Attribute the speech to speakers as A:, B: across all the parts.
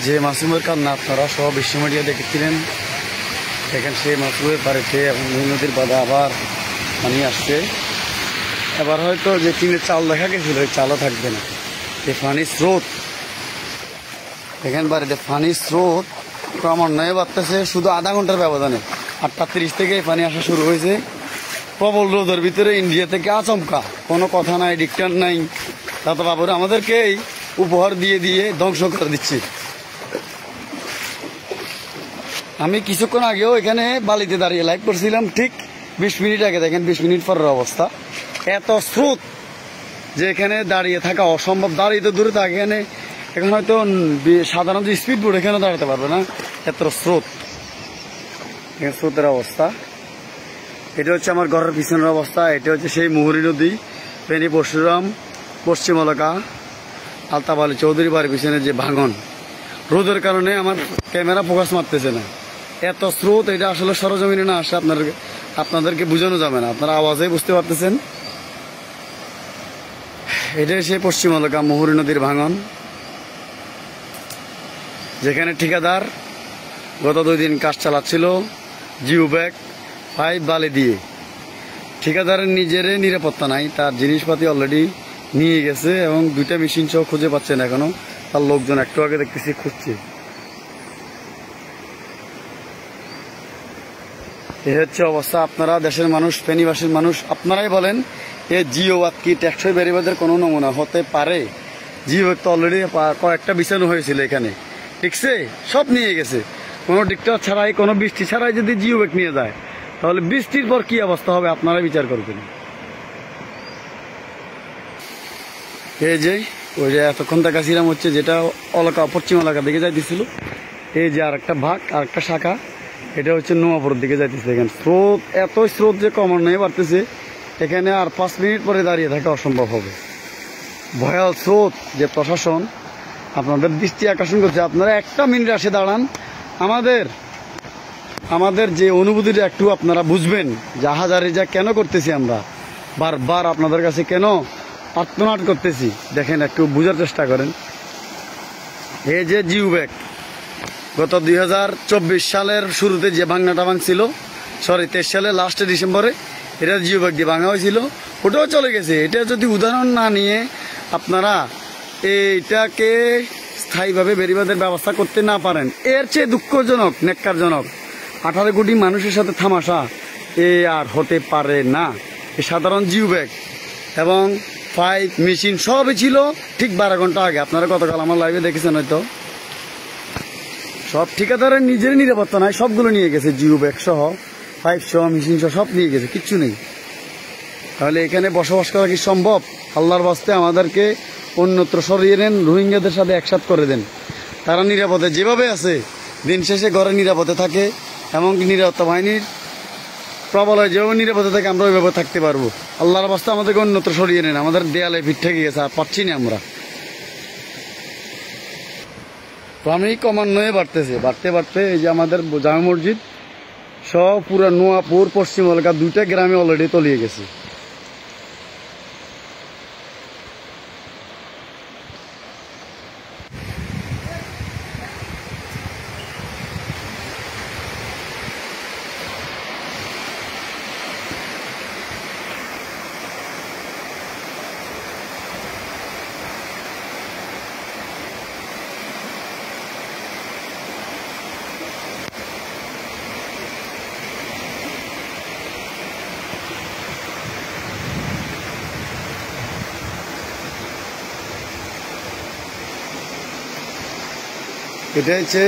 A: যে মাসুমের কান্না আপনারা সহ বিশ্ব মিডিয়া দেখেছিলেন, দেখেন সেই মাসুমের বাড়িতে এখন নদীর বাঁধে আবার পানি আসছে। এবার হয়তো যে টিনের চাল দেখা গেছিল ওই চালও থাকবে না। এই পানির স্রোত দেখেন, বাড়িতে পানির স্রোত ক্রমান্বয়ে বাড়তেছে শুধু আধা ঘন্টার ব্যবধানে। 8:30 থেকে পানি আসা শুরু হয়েছে। প্রবল রোদের ভিতরে ইন্ডিয়া থেকে আচমকা, কোনো কথা নাই, ডিক্টার নাই, দাদা বাবুরা আমাদেরকেই উপহার দিয়ে দিয়ে ধ্বংস করে দিচ্ছে। আমি কিছুক্ষণ আগেও এখানে বালিতে দাঁড়িয়ে লাইভ করছিলাম, ঠিক 20 মিনিট আগে। দেখেন 20 মিনিট পরের অবস্থা, এত স্রোত যে এখানে দাঁড়িয়ে থাকা অসম্ভব। দাঁড়িয়ে তো দূরে থাকে, এখানে এখন হয়তো সাধারণত স্পিড বোট এখানে দাঁড়াতে পারবে না, এত স্রোত। এখানে স্রোতের অবস্থা। এটা হচ্ছে আমার ঘরের পিছনের অবস্থা। এটা হচ্ছে সেই মুহুরী নদী, ফেনী পরশুরাম পশ্চিম এলাকা আলতাফ আলী চৌধুরী বাড়ির পিছনে যে ভাঙন। রোদের কারণে আমার ক্যামেরা ফোকাস মারতেছে না, এত স্রোত। এটা আসলে সরজমিনে না আসে আপনাদেরকে বোঝানো যাবে না, আপনারা আওয়াজে বুঝতে পারতেছেন। এটা সেই পশ্চিম এলাকা মুহুরী নদীর ভাঙন, যেখানে ঠিকাদার গত 2 দিন কাজ চালাচ্ছিল জিও ব্যাগ 5 বালি দিয়ে। ঠিকাদারের নিজের নিরাপত্তা নাই, তার জিনিসপাতি অলরেডি নিয়ে গেছে এবং 2টা মেশিন সহ খুঁজে পাচ্ছেন এখনো। তার লোকজন একটু আগে দেখতেছি খুঁজছে। এ হচ্ছে অবস্থা। আপনারা দেশের মানুষ, ফেনীবাসীর মানুষ, আপনারাই বলেন এ জিও ব্যাগ কি টেকসই বেরিবাদের কোনো নমুনা হতে পারে? জিও ব্যাগ তো অলরেডি কয়েকটা বিছানো হয়েছিল এখানে, ঠিকছে, সব নিয়ে গেছে। কোনো ডিক্টার ছাড়াই, কোনো বৃষ্টি ছাড়াই যদি জিও ব্যাগ নিয়ে যায়, তাহলে বৃষ্টির পর কি অবস্থা হবে আপনারা বিচার করবেন। এই যে ওই যে এতক্ষণ দেখাছিলাম হচ্ছে যেটা এলাকা পশ্চিম এলাকার দিকে যাইতেছিল, এই যে আরেকটা ভাগ, আরেকটা শাখা, এটা হচ্ছে নোয়াপুরের দিকে যাইতেছে। এখানে স্রোত, এত স্রোত যে ক্রমান্বয়ে বাড়তেছে, এখানে আর 5 মিনিট পরে দাঁড়িয়ে থাকা অসম্ভব হবে। ভয়াল স্রোত যে প্রশাসন আপনাদের দৃষ্টি আকর্ষণ করছে, আপনারা 1 মিনিট আসে দাঁড়ান, আমাদের যে অনুভূতিটা একটু আপনারা বুঝবেন। জাহাজারে যা কেন করতেছি আমরা, বারবার আপনাদের কাছে কেন আর্তনাদ করতেছি, দেখেন একটু বোঝার চেষ্টা করেন। এই যে জিও ব্যাগ গত 2024 সালের শুরুতে যে ভাঙনাটা ভাঙছিল, 23 সালে লাস্টে ডিসেম্বরে, এটা জিও ব্যাগ দিয়ে ভাঙা হয়েছিল, ওটাও চলে গেছে। এটা যদি উদাহরণ না নিয়ে আপনারা এইটাকে স্থায়ীভাবে বেরিবাদের ব্যবস্থা করতে না পারেন, এর চেয়ে দুঃখজনক, নেককারজনক 18 কোটি মানুষের সাথে থামাশা এ আর হতে পারে না। এই সাধারণ জিও ব্যাগ এবং 5 মেশিন সবই ছিল ঠিক 12 ঘন্টা আগে। আপনারা গতকাল আমার লাইভে দেখেছেন হয়তো। সব ঠিকাদারের নিজের নিরাপত্তা নাই, সবগুলো নিয়ে গেছে, জিও ব্যাগ সহ 5 সহ মেশিন সহ সব নিয়ে গেছে, কিচ্ছু নেই। তাহলে এখানে বসবাস করা কি সম্ভব? আল্লাহর বাস্তে আমাদেরকে অন্যত্র সরিয়ে নেন, রোহিঙ্গাদের সাথে একসাথ করে দেন। তারা নিরাপদে যেভাবে আছে, দিন শেষে ঘরে নিরাপদে থাকে, এমনকি নিরাপত্তা বাহিনীর প্রবলয় যেভাবে নিরাপদে থাকে আমরা ওইভাবে থাকতে পারবো। আল্লাহর বাস্তে আমাদেরকে অন্যত্র সরিয়ে নেন, আমাদের দেয়ালে ভিড় ঠেকে গেছে, আর পাচ্ছি না আমরা। পানি ক্রমান্বয়ে বাড়তেছে, বাড়তে বাড়তে এই যে আমাদের জামে মসজিদ সব পুরো নোয়াপুর পশ্চিম এলাকা 2টা গ্রামে অলরেডি তলিয়ে গেছে। এটা হচ্ছে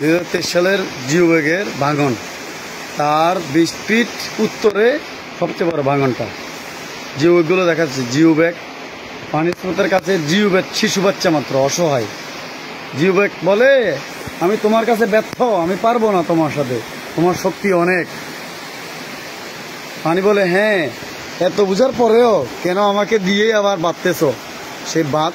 A: 2023 সালের জিও ব্যাগের ভাঙন, তার 20 ফিট উত্তরে সবচেয়ে বড় ভাঙনটা। জিও ব্যাগগুলো দেখাচ্ছে, জিও ব্যাগ পানির স্রোতের কাছে, জিও ব্যাগ শিশু বাচ্চা মাত্র, অসহায়। জিও ব্যাগ বলে আমি তোমার কাছে ব্যর্থ, আমি পারবো না তোমার সাথে, তোমার শক্তি অনেক। পানি বলে হ্যাঁ, এত বুঝার পরেও কেন আমাকে দিয়ে আবার বাঁধতেছ? সেই বাঁধ